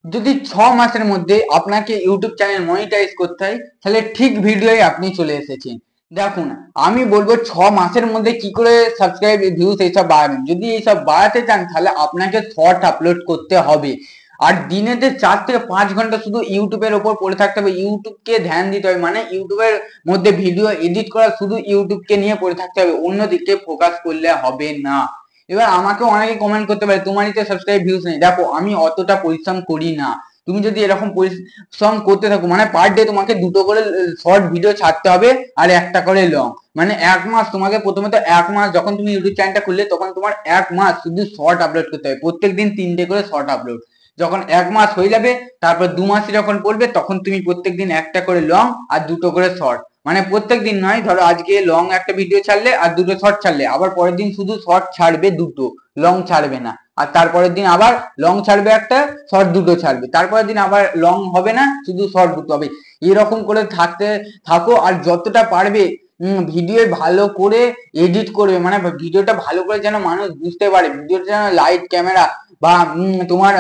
যদি 6 মাসের মধ্যে আপনাকে ইউটিউব চ্যানেল মনিটাইজ করতে হয়, তাহলে ঠিক ভিডিওয় আপনি চলে এসেছেন। দেখুন, আমি বলবো 6 মাসের মধ্যে কি করে সাবস্ক্রাইব, ভিউজ এইসব বাড়াবেন। যদি এইসব বাড়াতে চান তাহলে আপনাকে শর্ট আপলোড করতে হবে। আর দিনেতে 4 থেকে 5 ঘন্টা শুধু ইউটিউবের ওপর পড়ে থাকতে হবে, ইউটিউবকে ধ্যান দিতে হবে। মানে ইউটিউবের মধ্যে ভিডিও এডিট করা, শুধু ইউটিউবকে নিয়ে পড়ে থাকতে হবে, অন্যদিকে ফোকাস করলে হবে না। এবার আমাকেও অনেকে কমেন্ট করতে পারে তোমারই তো সাবস্ক্রাইব ভিউজ নেই। দেখো, আমি অতটা পরিশ্রম করি না। তুমি যদি এরকম পরিশ্রম করতে থাকো, মানে পার ডে তোমাকে 2টো করে শর্ট ভিডিও ছাড়তে হবে আর একটা করে লং। মানে 1 মাস তোমাকে, প্রথমত 1 মাস যখন তুমি ইউটিউব চ্যানেলটা খুললে তখন তোমার 1 মাস শুধু শর্ট আপলোড করতে হবে, প্রত্যেকদিন 3টে করে শর্ট আপলোড। যখন 1 মাস হয়ে যাবে, তারপর 2 মাসে যখন পড়বে, তখন তুমি প্রত্যেকদিন একটা করে লং আর 2টো করে শর্ট। মানে প্রত্যেক দিন নয়, ধরো আজকে লং একটা ভিডিও ছাড়লে আর 2টো শর্ট ছাড়লে, আবার পরের দিন শুধু শর্ট ছাড়বে 2টো, লং ছাড়বে না। আর তারপরের দিন আবার লং ছাড়বে একটা, শর্ট 2টো ছাড়বে। তারপরের দিন আবার লং হবে না, শুধু শর্ট 2টো হবে। এরকম করে থাকতে থাকো। আর যতটা পারবে ভিডিও ভালো করে এডিট করবে, মানে ভিডিওটা ভালো করে যেন মানুষ বুঝতে পারে, ভিডিওটা যেন লাইট, ক্যামেরা বা তোমার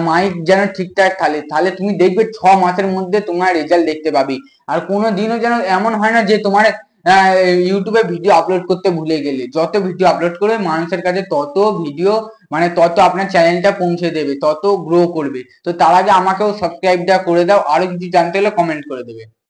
মাইক যেন ঠিকঠাক থাকে, তাহলে তুমি দেখবে 6 মাসের মধ্যে তোমার রেজাল্ট দেখতে পাবে। আর কোনো দিনও যেন এমন হয় না যে তোমার ইউটিউবে ভিডিও আপলোড করতে ভুলে গেলে। যত ভিডিও আপলোড করবে মানুষের কাছে, তত ভিডিও মানে তত আপনার চ্যানেলটা পৌঁছে দেবে, তত গ্রো করবে। তো তার আগে আমাকেও সাবস্ক্রাইবটা করে দাও, আরো কিছু জানতে হলে কমেন্ট করে দেবে।